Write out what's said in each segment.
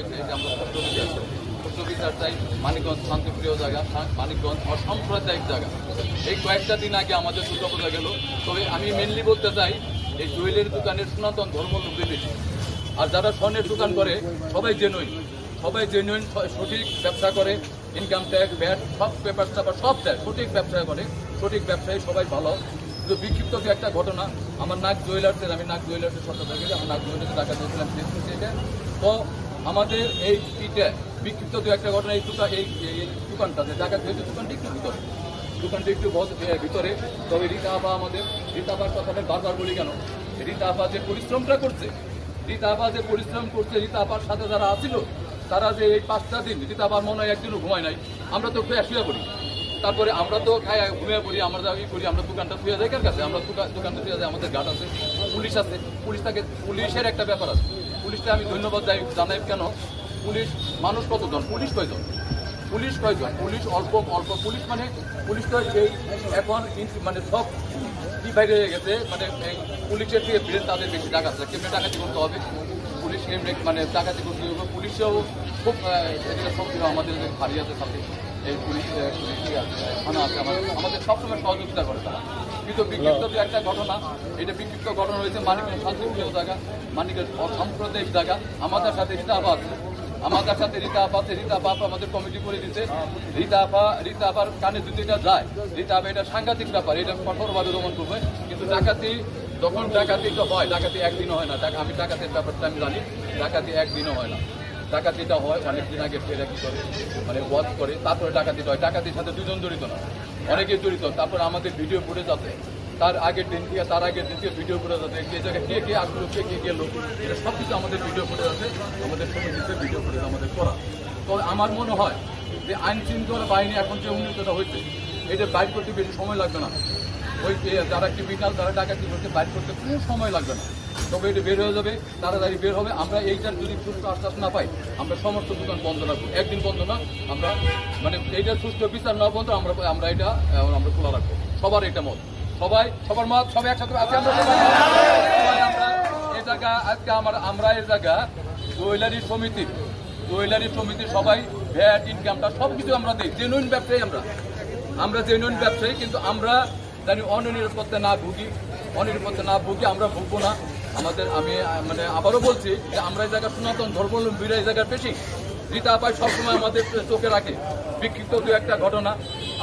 হয়েছে যে আমরা সত্য বিচার চাই। সত্য বিচার চাই। মানিকগঞ্জ শান্তিপ্রিয় জায়গা, মানিকগঞ্জ অসাম্প্রদায়িক জায়গা। এই কয়েকটা দিন আগে আমাদের দুর্গাপূজা গেল। তবে আমি মেনলি বলতে চাই এই জুয়েলারি দোকানের সনাতন ধর্মলম্বী বেশি। আর যারা স্বর্ণের দোকান করে সবাই জেনুইন সঠিক ব্যবসা করে, ইনকাম ট্যাক্স ভ্যাট সব পেপার টাপার সব দেয়, সঠিক ব্যবসা করে, সঠিক ব্যবসায়ী সবাই ভালো। কিন্তু বিক্ষিপ্ত যে একটা ঘটনা, আমার নাক জুয়েলার্সের, আমি নাক জুয়েলার্সের সত্য থেকে আমার নাক জুয়েলার্সের টাকা দিয়েছিলাম তো আমাদের এই পিঠে বিক্ষিপ্ত যে একটা ঘটনা, এই দোকানটাতে টাকা যেহেতু দোকানটি একটু ভিতরে, দোকানটি একটু ভিতরে। তবে রীতা আপা আমাদের, রীতা আপার কথাটা বারবার বলি কেন, রীতা আপা যে পরিশ্রমটা করছে, রীতা আপা যে পরিশ্রম করছে, রীতা আপার সাথে যারা আসিল তারা যে এই 5টা দিন, রীতা আপার মনে হয় একদিনও ঘুমায় নাই। আমরা তো শুয়ে পড়ি, তারপরে আমরা তো খাই ঘুমিয়ে পড়ি, আমরা ই করি, আমরা দোকানটা শুয়ে যাই কার কাছে, আমরা দোকানটা শুয়ে যাই, আমাদের গার্ড আছে, পুলিশ আছে, পুলিশের একটা ব্যাপার আছে। পুলিশটা আমি ধন্যবাদ জানাই কেন, পুলিশ মানুষ কতজন, পুলিশ কয়জন, পুলিশ অল্প পুলিশ মানে পুলিশ তো এই এখন মানে সব কি বাইরে হয়ে গেছে, মানে পুলিশের থেকে ব্রেন তাদের বেশি টাকা আছে, কেমনি ডাকাতি করতে হবে, পুলিশ কেমনি মানে ডাকাতি করতে হবে, পুলিশেও খুব আমাদের ফাঁড়ি আছে সাথে, এই পুলিশ থানা আছে, আমাদের সবসময় সহযোগিতা করে তারা। কিন্তু বিক্ষিপ্ত যে একটা ঘটনা, এটা বিক্ষিপ্ত ঘটনা হয়েছে মানিকগঞ্জ শান্তিপ্রিয় জায়গা, মানিকগঞ্জ অসাম্প্রদায়িক জায়গা। আমাদের সাথে রীতা আপা আছে, আমাদের সাথে রীতা আপা আছে, রীতা আপা আমাদের কমিটি করে দিচ্ছে। রীতা আপার কানে যদি এটা যায়, রীতা আপা এটা সাংঘাতিক ব্যাপার, এটা কঠোরভাবে দমন করবে। কিন্তু যখন ডাকাতিটা হয়, ডাকাতি একদিনও হয় না, আমি ডাকাতির ব্যাপারটা আমি জানি, ডাকাতি একদিনও হয় না, ডাকাতিটা হয় অনেকদিন আগে ফেরা কি করে, মানে ওয়াচ করে, তারপরে ডাকাতিটা হয়। ডাকাতির সাথে দুজন জড়িত না, অনেকে জড়িত। তারপরে আমাদের ভিডিও ফুটেজ আছে, তার আগের দিন থেকে ভিডিও ফুটেজ আছে, যে জায়গায় কে আসলো, কে গেল, এটা সব কিছু আমাদের ভিডিও ফুটেজ আছে, আমাদের কমিটিতে ভিডিও ফুটেজ আমাদের করা। তো আমার মনে হয় যে আইন শৃঙ্খলা বাহিনী এখন যে উন্নতটা হয়েছে, এটা বাইর করতে বেশি সময় লাগবে না। ওই যারা ক্রিমিনাল, যারা ডাকাতি করতে বাইর করতে কোনো সময় লাগবে না, তবে এটা বের হয়ে যাবে, তাড়াতাড়ি বের হবে। আমরা এইটার যদি সুস্থ আশ্বাস না পাই, আমরা সমস্ত দোকান বন্ধ রাখবো, একদিন বন্ধ না, আমরা মানে এইটার সুস্থ বিচার না বন্ধ আমরা এটা আমরা খোলা রাখবো। সবার এটা মত, সবার মত, সবাই একসাথে আছে। আমরা এই জায়গা আজকে আমরা এই জায়গা জুয়েলারি সমিতি সবাই ভ্যাট ইনকামটা সব কিছু আমরা দিই, জেনুইন ব্যবসায়ী, আমরা জেনুইন ব্যবসায়ী। কিন্তু আমরা জানি অনিরাপত্তা না ভুগি, আমরা ভুগবো না। আমি মানে আবারও বলছি যে আমরা এই জায়গায় সনাতন ধর্মাবলম্বীরা এই জায়গার বেশি। রীতা আপাই সবসময় আমাদের চোখে রাখে বিক্ষিপ্ত দু একটা ঘটনা,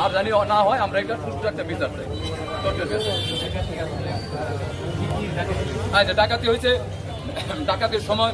আর জানি না হয়, আমরা এটা সুস্থ একটা বিচার চাই। আচ্ছা, ডাকাতি হয়েছে, ডাকাতির সময়